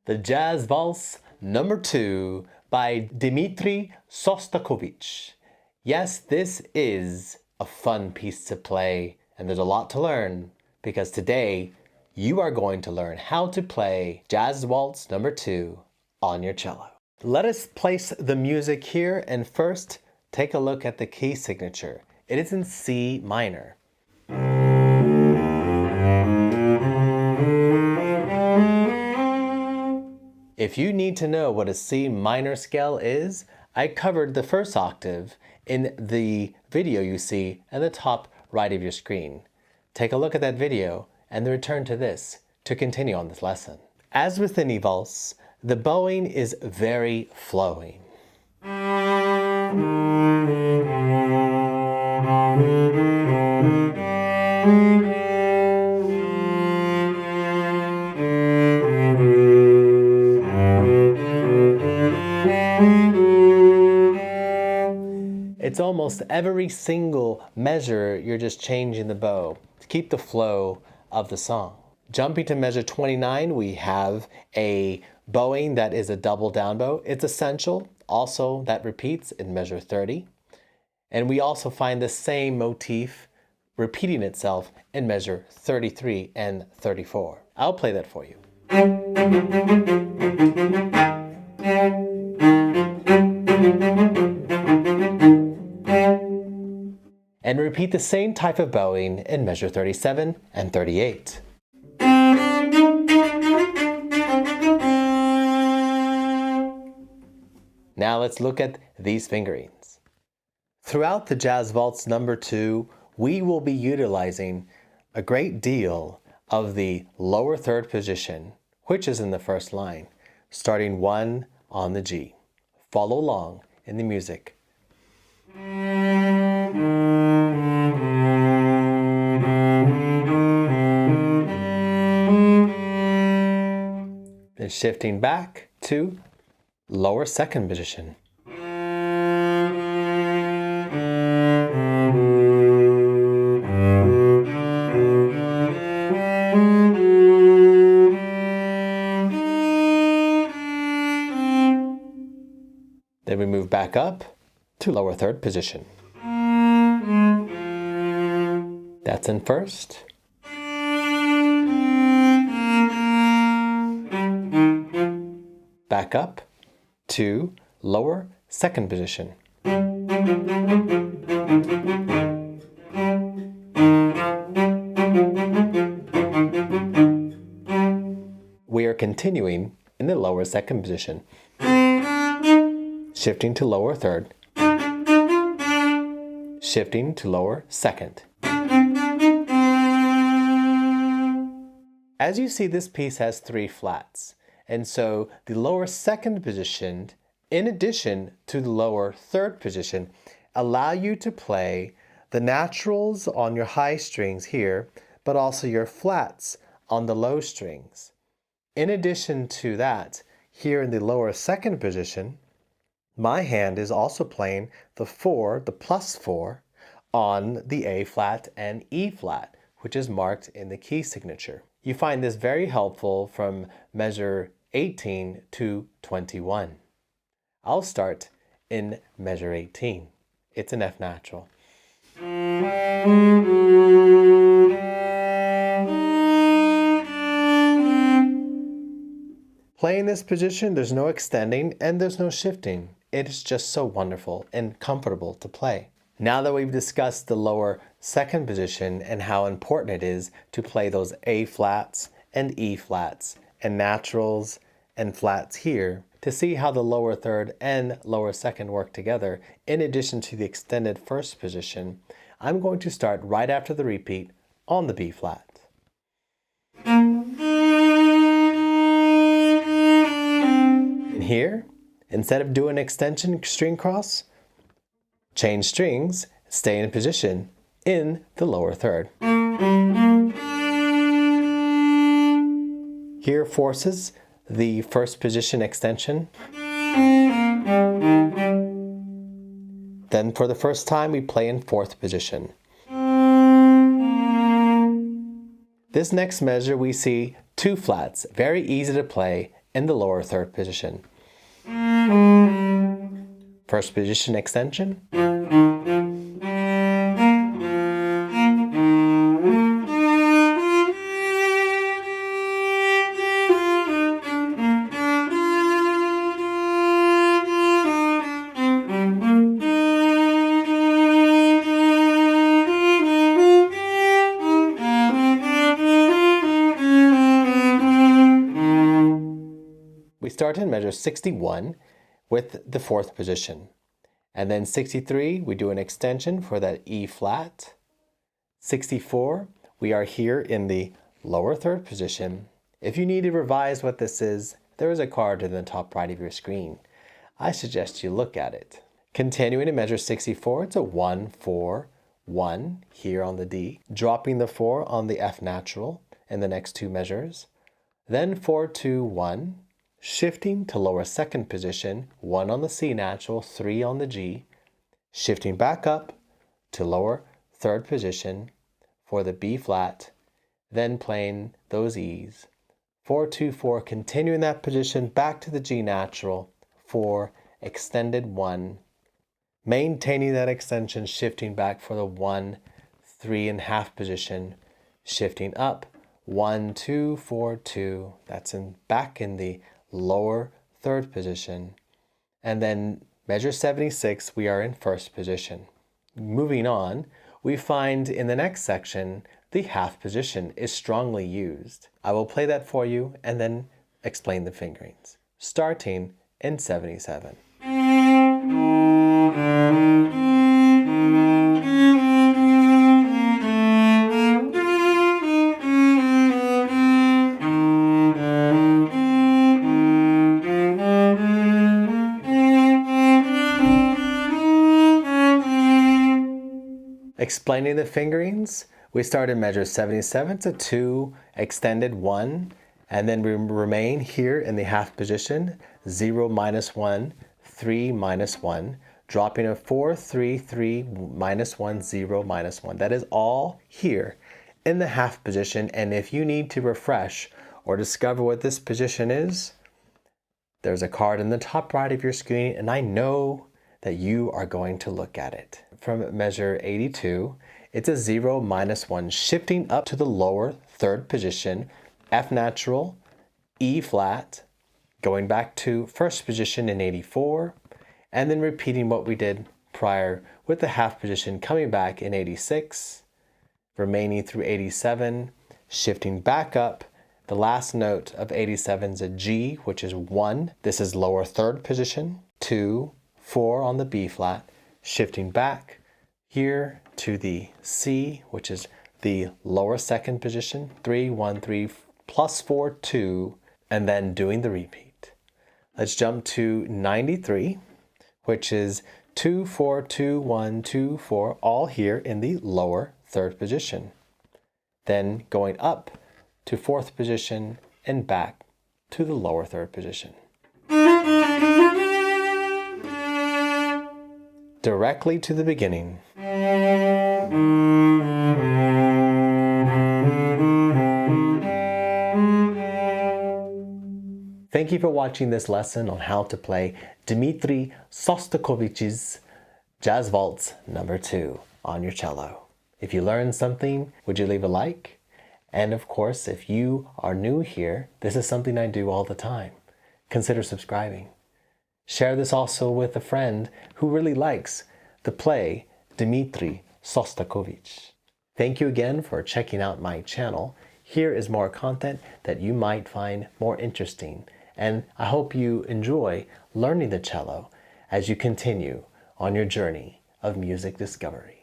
The Jazz Valse Number 2 by Dmitri Sostakovich. Yes, this is a fun piece to play, and there's a lot to learn, because today you are going to learn how to play Jazz Waltz Number 2 on your cello. Let us place the music here, and first take a look at the key signature. It is in C minor. If you need to know what a C minor scale is, I covered the first octave in the video you see at the top right of your screen. Take a look at that video and then return to this to continue on this lesson. As with any valse, the bowing is very flowing. It's almost every single measure you're just changing the bow to keep the flow of the song. Jumping to measure 29, we have a bowing that is a double down bow. It's essential. Also, that repeats in measure 30. And we also find the same motif repeating itself in measure 33 and 34. I'll play that for you. And repeat the same type of bowing in measure 37 and 38. Now let's look at these fingerings. Throughout the Jazz Valse Number 2, we will be utilizing a great deal of the lower third position, which is in the first line, starting 1 on the G. Follow along in the music. Then shifting back to lower second position. Then we move back up to lower third position. That's in first. Back up to lower second position. We are continuing in the lower second position. Shifting to lower third. Shifting to lower second. As you see, this piece has 3 flats. And so the lower second position, in addition to the lower third position, allow you to play the naturals on your high strings here, but also your flats on the low strings. In addition to that, here in the lower second position, my hand is also playing the 4, the plus 4, on the A flat and E flat, which is marked in the key signature. You find this very helpful from measure 18 to 21. I'll start in measure 18. It's an F natural. Playing this position, there's no extending and there's no shifting. It is just so wonderful and comfortable to play. Now that we've discussed the lower second position and how important it is to play those A flats and E flats and naturals and flats here, to see how the lower third and lower second work together, in addition to the extended first position, I'm going to start right after the repeat on the B flat. And here, instead of doing extension string cross, change strings, stay in position in the lower third. Here forces the first position extension. Then for the first time we play in fourth position. This next measure we see 2 flats, very easy to play in the lower third position. First position extension. We start in measure 61 with the fourth position. And then 63, we do an extension for that E flat. 64, we are here in the lower third position. If you need to revise what this is, there is a card in the top right of your screen. I suggest you look at it. Continuing to measure 64, it's a 1, 4, 1 here on the D, dropping the 4 on the F natural in the next two measures. Then 4, 2, 1, shifting to lower second position, 1 on the C natural, 3 on the G, shifting back up to lower third position for the B flat, then playing those E's. 4, 2, 4, continuing that position back to the G natural for extended 1, maintaining that extension, shifting back for the 1, 3.5 position, shifting up, 1, 2, 4, 2, that's back in the lower third position. And then measure 76, we are in first position. Moving on, we find in the next section, the half position is strongly used. I will play that for you and then explain the fingerings, starting in 77. Explaining the fingerings, we start in measure 77 to 2, extended 1, and then we remain here in the half position, 0, -1, 3, -1, dropping a 4, 3, 3, -1, 0, -1. That is all here in the half position, and if you need to refresh or discover what this position is, there's a card in the top right of your screen, and I know that you are going to look at it. From measure 82, it's a 0, -1, shifting up to the lower third position, F natural, E flat, going back to first position in 84, and then repeating what we did prior with the half position, coming back in 86, remaining through 87, shifting back up. The last note of 87 is a G, which is 1. This is lower third position, 2, 4 on the B flat, shifting back here to the C, which is the lower second position, 3, 1, 3, plus 4, 2, and then doing the repeat. Let's jump to 93, which is 2, 4, 2, 1, 2, 4, all here in the lower third position. Then going up to fourth position and back to the lower third position. Directly to the beginning. Thank you for watching this lesson on how to play Dmitri Shostakovich's Jazz Waltz No. 2 on your cello. If you learned something, would you leave a like? And of course, if you are new here, this is something I do all the time. Consider subscribing. Share this also with a friend who really likes the play Dmitri Shostakovich. Thank you again for checking out my channel. Here is more content that you might find more interesting, and I hope you enjoy learning the cello as you continue on your journey of music discovery.